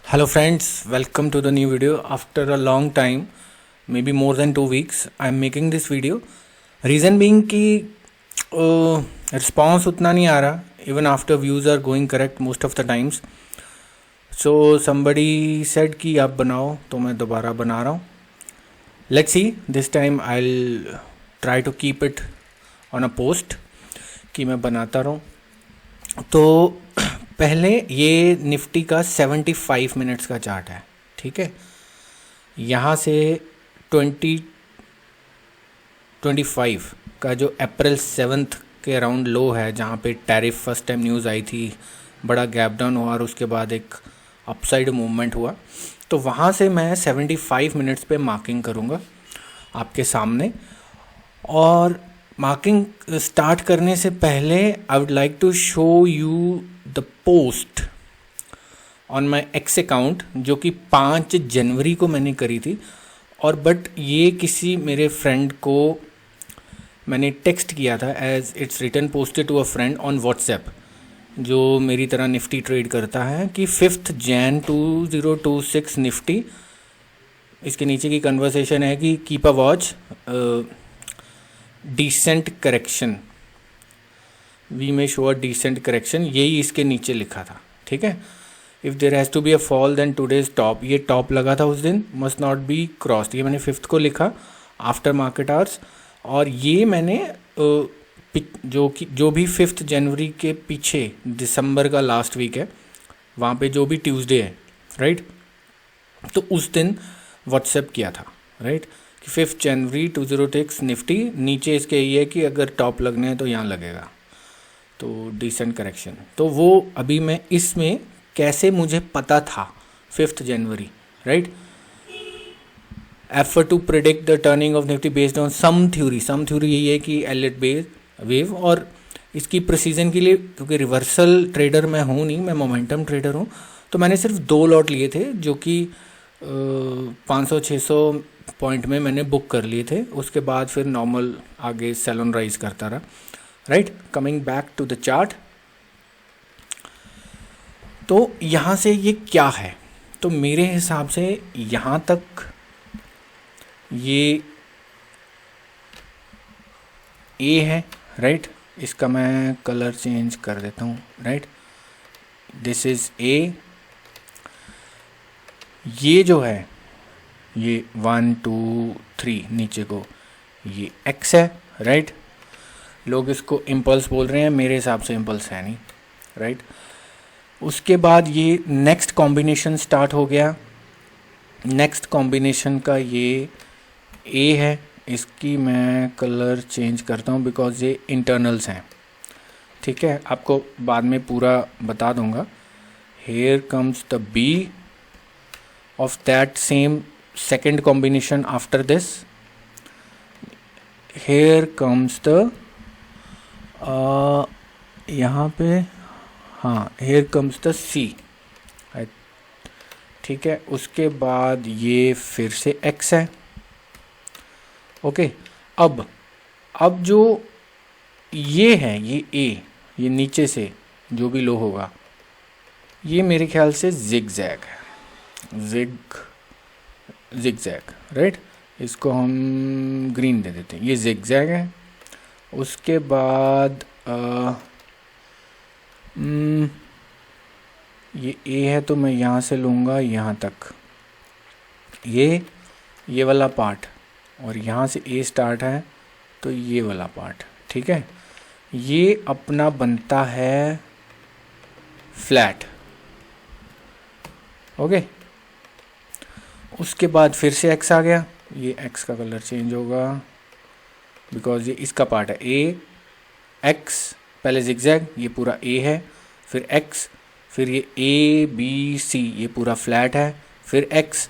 Hello friends, welcome to the new video. After a long time, maybe more than 2 weeks, I am making this video. Reason being कि response उतना नहीं आ रहा. Even after views are going correct most of the times. So somebody said कि आप बनाओ, तो मैं दोबारा बना रहा हूँ. Let's see. This time I'll try to keep it on a post कि मैं बनाता रहूँ. तो पहले ये निफ्टी का 75 मिनट्स का चार्ट है. ठीक है, यहाँ से 2025 का जो अप्रैल 7 के अराउंड लो है, जहाँ पे टैरिफ फर्स्ट टाइम न्यूज़ आई थी, बड़ा गैप डाउन हुआ और उसके बाद एक अपसाइड मूवमेंट हुआ. तो वहाँ से मैं 75 मिनट्स पे मार्किंग करूँगा आपके सामने. और मार्किंग स्टार्ट करने से पहले I would like to show you the post on my X account, जो कि 5 जनवरी को मैंने करी थी. और बट ये किसी मेरे फ्रेंड को मैंने टेक्स्ट किया था, as it's written posted to a friend on WhatsApp, जो मेरी तरह निफ्टी ट्रेड करता है, कि 5 जैन 2026 निफ्टी. इसके नीचे की कन्वर्सेशन है कि keep a watch, decent correction, we may show a decent correction. यही इसके नीचे लिखा था. ठीक है, if there has to be a fall then today's top, ये टॉप लगा था उस दिन, मस्ट नॉट बी क्रॉस्ड. ये मैंने 5 को लिखा आफ्टर मार्केट आवर्स. और ये मैंने जो भी 5 जनवरी के पीछे दिसंबर का लास्ट वीक है, वहाँ पे जो भी ट्यूसडे है, राइट, तो उस दिन व्हाट्सएप किया था, राइट, कि 5 जनवरी 2026 निफ्टी. नीचे इसके ये है कि अगर टॉप लगने हैं तो यहाँ लगेगा, तो डिसेंट करेक्शन. तो वो अभी मैं इसमें कैसे मुझे पता था 5 जनवरी, right. Effort to predict the turning of Nifty based on some theory यही है कि एलियट बेस वेव. और इसकी प्रिसीजन के लिए, क्योंकि रिवर्सल ट्रेडर मैं हूँ नहीं, मैं मोमेंटम ट्रेडर हूँ, तो मैंने सिर्फ 2 लॉट लिए थे, जो कि 500-600 पॉइंट में मैंने बुक कर लिए थे. उसके बाद फिर नॉर्मल आगे सेल ऑन राइज करता रहा, right. Coming back to the chart, तो यहाँ से ये क्या है, तो मेरे हिसाब से यहाँ तक ये ए है, राइट. इसका मैं कलर चेंज कर देता हूँ, राइट. This is a. ये जो है, ये 1 2 3 नीचे को, ये एक्स है, राइट. लोग इसको इम्पल्स बोल रहे हैं, मेरे हिसाब से इम्पल्स है नहीं, राइट. उसके बाद ये नेक्स्ट कॉम्बिनेशन स्टार्ट हो गया. नेक्स्ट कॉम्बिनेशन का ये ए है. इसकी मैं कलर चेंज करता हूँ बिकॉज ये इंटरनल्स हैं. ठीक है, आपको बाद में पूरा बता दूंगा. Here comes the B of that same second combination after this. Here comes the यहाँ पे, हाँ, हेयर कम्स द सी. ठीक है, उसके बाद ये फिर से एक्स है. ओके, अब जो ये है, ये ए, ये नीचे से जो भी लो होगा, ये मेरे ख्याल से जिग जैग है, जिग जैग, राइट. इसको हम ग्रीन दे देते हैं, ये जिग जैग है. उसके बाद ये ए है, तो मैं यहाँ से लूँगा यहाँ तक, ये वाला पार्ट, और यहाँ से ए स्टार्ट है, तो ये वाला पार्ट. ठीक है, ये अपना बनता है फ्लैट. ओके, उसके बाद फिर से एक्स आ गया. ये एक्स का कलर चेंज होगा बिकॉज ये इसका पार्ट है. ए एक्स, पहले जिगजैग, ये पूरा ए है, फिर एक्स, फिर ये ए बी सी, ये पूरा फ्लैट है, फिर एक्स.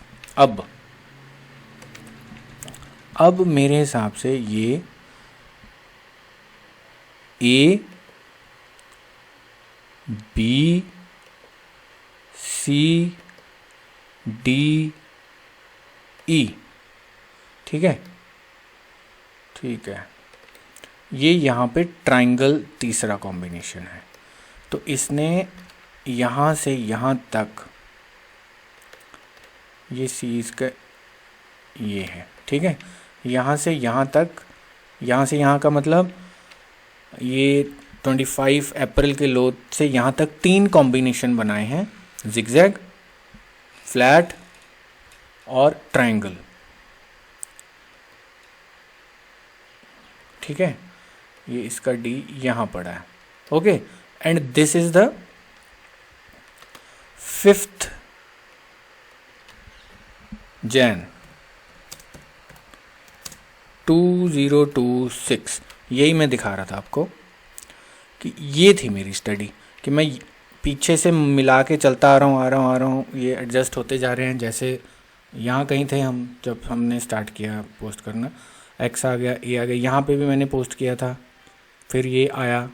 अब मेरे हिसाब से ये A B C D E. ठीक है, ठीक है, ये यहाँ पे ट्रायंगल तीसरा कॉम्बिनेशन है. तो इसने यहाँ से यहाँ तक ये सीरीज़ का ये है, ठीक है। यहाँ से यहाँ तक, यहाँ से यहाँ का मतलब ये 25 अप्रैल के लो से यहाँ तक 3 कॉम्बिनेशन बनाए हैं, जिगजैग, फ्लैट और ट्रायंगल, ठीक है। ये इसका डी यहाँ पड़ा है, okay. And this is the 5th Jan 2026। यही मैं दिखा रहा था आपको कि ये थी मेरी स्टडी, कि मैं पीछे से मिला के चलता आ रहा हूँ, ये एडजस्ट होते जा रहे हैं। जैसे यहाँ कहीं थे हम जब हमने स्टार्ट किया पोस्ट करना, एक्स आ गया, ए आ गया, यहाँ पे भी मैंने पोस्ट किया था, फिर ये आया,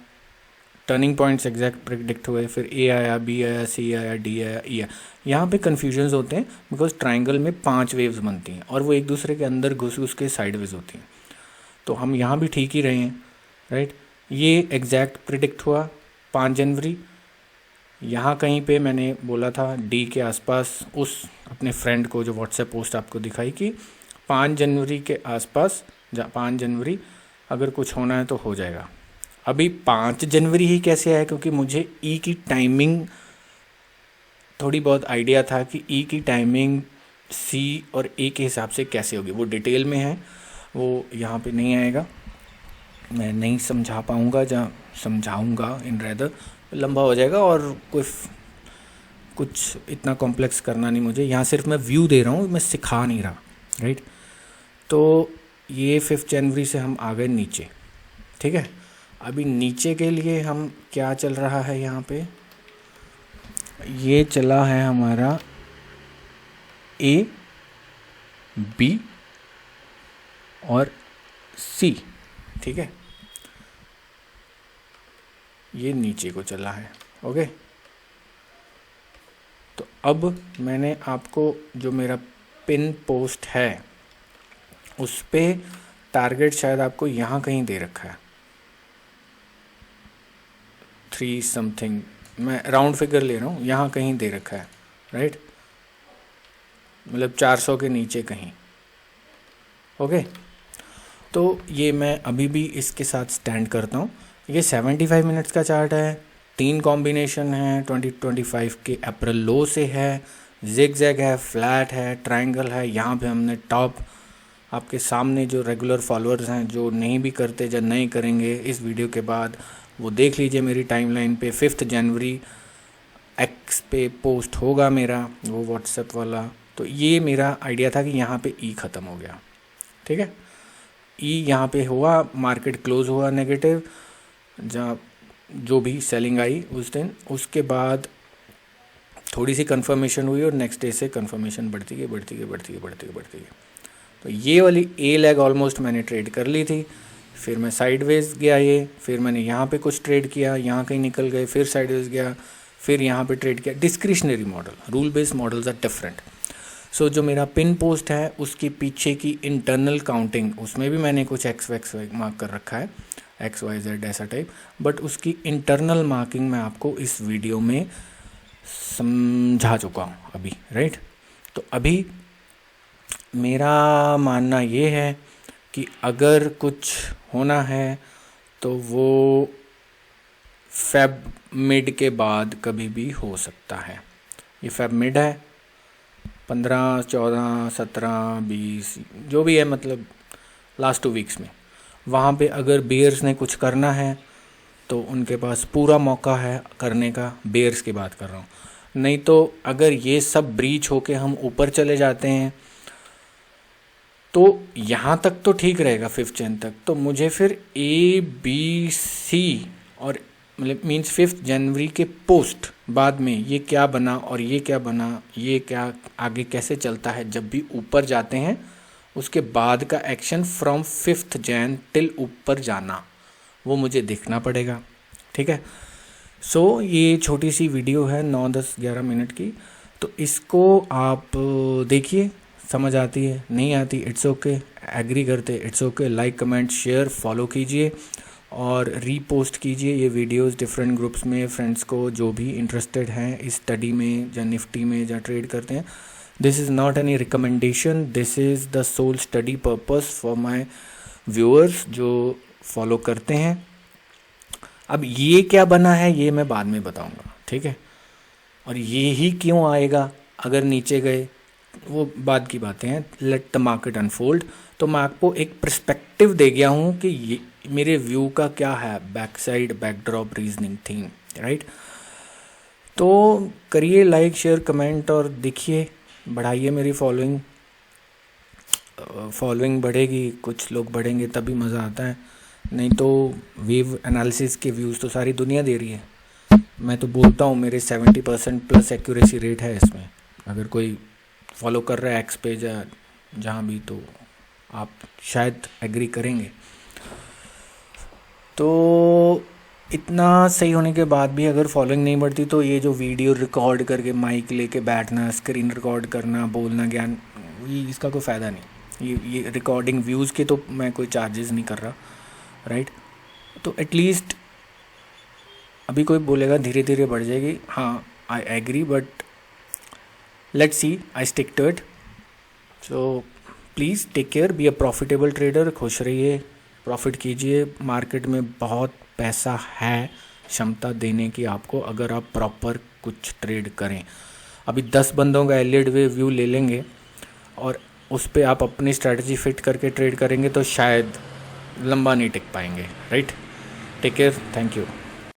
टर्निंग पॉइंट्स एग्जैक्ट प्रिडिक्ट हुए, फिर ए आया, बी आया, सी आया, डी आया, ई आया। यहाँ पे कन्फ्यूजन्स होते हैं बिकॉज ट्राइंगल में 5 वेव्स बनती हैं और वो एक दूसरे के अंदर घुस के साइडवेज होती हैं। तो हम यहाँ भी ठीक ही रहे हैं, राइट। ये एग्जैक्ट प्रिडिक्ट हुआ 5 जनवरी। यहाँ कहीं पे मैंने बोला था डी के आसपास, उस अपने फ्रेंड को जो व्हाट्सएप पोस्ट आपको दिखाई कि 5 जनवरी के आसपास, 5 जनवरी अगर कुछ होना है तो हो जाएगा। अभी 5 जनवरी ही कैसे आया, क्योंकि मुझे ई की टाइमिंग थोड़ी बहुत आइडिया था कि ई की टाइमिंग सी और ए के हिसाब से कैसे होगी। वो डिटेल में है, वो यहाँ पे नहीं आएगा, मैं नहीं समझा पाऊँगा, जहाँ समझाऊँगा इन रेदर लंबा हो जाएगा और कुछ इतना कॉम्प्लेक्स करना नहीं मुझे। यहाँ सिर्फ मैं व्यू दे रहा हूँ, मैं सिखा नहीं रहा, राइट। तो ये 5 जनवरी से हम आ गए नीचे, ठीक है। अभी नीचे के लिए हम क्या चल रहा है यहाँ पे, ये चला है हमारा ए, बी और सी, ठीक है। ये नीचे को चला है, ओके। तो अब मैंने आपको जो मेरा पिन पोस्ट है उस पे टारगेट शायद आपको यहाँ कहीं दे रखा है, 3 समथिंग, मैं राउंड फिगर ले रहा हूँ, यहाँ कहीं दे रखा है, राइट। मतलब 400 के नीचे कहीं, ओके। तो ये मैं अभी भी इसके साथ स्टैंड करता हूँ। ये 75 मिनट्स का चार्ट है, 3 कॉम्बिनेशन है, 2025 के अप्रैल लो से है, जिगजैग है, फ्लैट है, ट्रायंगल है। यहाँ पे हमने टॉप आपके सामने, जो रेगुलर फॉलोअर्स हैं, जो नहीं भी करते, जब नए करेंगे इस वीडियो के बाद, वो देख लीजिए मेरी टाइमलाइन पे 5 जनवरी एक्स पे पोस्ट होगा मेरा, वो व्हाट्सएप वाला। तो ये मेरा आइडिया था कि यहाँ पे ई ख़त्म हो गया, ठीक है। ई यहाँ पे हुआ, मार्केट क्लोज हुआ नेगेटिव, जहाँ जो भी सेलिंग आई उस दिन, उसके बाद थोड़ी सी कंफर्मेशन हुई और नेक्स्ट डे से कंफर्मेशन बढ़ती गई। तो ये वाली ए लेग ऑलमोस्ट मैंने ट्रेड कर ली थी, फिर मैं साइडवेज गया ये, फिर मैंने यहाँ पे कुछ ट्रेड किया, यहाँ कहीं निकल गए, फिर साइडवेज गया, फिर यहाँ पे ट्रेड किया। Discretionary model, rule based models are different. So जो मेरा पिन पोस्ट है उसके पीछे की इंटरनल काउंटिंग, उसमें भी मैंने कुछ एक्स वैक्स मार्क कर रखा है, XYZ ऐसा टाइप, बट उसकी इंटरनल मार्किंग मैं आपको इस वीडियो में समझा चुका हूँ अभी, राइट। तो अभी मेरा मानना ये है कि अगर कुछ होना है तो वो फेब मिड के बाद कभी भी हो सकता है। ये फेब मिड है, 15, 14, 17, 20 जो भी है, मतलब लास्ट 2 वीक्स में। वहाँ पे अगर बेयर्स ने कुछ करना है तो उनके पास पूरा मौका है करने का, बेयर्स की बात कर रहा हूँ। नहीं तो अगर ये सब ब्रीच होके हम ऊपर चले जाते हैं तो यहाँ तक तो ठीक रहेगा 5 जन तक। तो मुझे फिर ABC और मतलब मीन्स 5 जनवरी के पोस्ट बाद में ये क्या बना और ये क्या बना, ये क्या आगे कैसे चलता है, जब भी ऊपर जाते हैं उसके बाद का एक्शन फ्रॉम 5 जन टिल ऊपर जाना, वो मुझे देखना पड़ेगा, ठीक है। सो ये छोटी सी वीडियो है 9, 10, 11 मिनट की, तो इसको आप देखिए, समझ आती है नहीं आती इट्स ओके, एग्री करते it's okay, like comment share follow कीजिए और रीपोस्ट कीजिए ये वीडियोस डिफरेंट ग्रुप्स में फ्रेंड्स को जो भी इंटरेस्टेड हैं इस स्टडी में, या निफ्टी में, या ट्रेड करते हैं। This is not any recommendation, this is the sole study purpose for my viewers जो फॉलो करते हैं। अब ये क्या बना है ये मैं बाद में बताऊंगा, ठीक है, और ये ही क्यों आएगा अगर नीचे गए वो बाद की बातें हैं। Let the market unfold. तो मैं आपको एक पर्सपेक्टिव दे गया हूँ कि ये मेरे व्यू का क्या है, back side backdrop reasoning thing, right. तो करिए लाइक शेयर कमेंट और देखिए, बढ़ाइए मेरी फॉलोइंग बढ़ेगी, कुछ लोग बढ़ेंगे तभी मज़ा आता है, नहीं तो वेव एनालिसिस के व्यूज़ तो सारी दुनिया दे रही है। मैं तो बोलता हूँ मेरे 70% प्लस एक्यूरेसी रेट है इसमें। अगर कोई फॉलो कर रहा है एक्स पेज या जहाँ भी, तो आप शायद एग्री करेंगे। तो इतना सही होने के बाद भी अगर फॉलोइंग नहीं बढ़ती तो ये जो वीडियो रिकॉर्ड करके माइक लेके बैठना, स्क्रीन रिकॉर्ड करना, बोलना ज्ञान, ये इसका कोई फ़ायदा नहीं। ये रिकॉर्डिंग व्यूज़ के तो मैं कोई चार्जेस नहीं कर रहा, राइट। तो एटलीस्ट अभी कोई बोलेगा धीरे धीरे बढ़ जाएगी, हाँ I agree, but let's see, I stick to it. So please take care, be a profitable trader, खुश रहिए, प्रॉफिट कीजिए। मार्केट में बहुत पैसा है क्षमता देने की आपको, अगर आप प्रॉपर कुछ ट्रेड करें। अभी 10 बंदों का एलियट वेव व्यू ले लेंगे और उस पर आप अपनी स्ट्रैटेजी फिट करके ट्रेड करेंगे तो शायद लंबा नहीं टिक पाएंगे, right. Take care, thank you.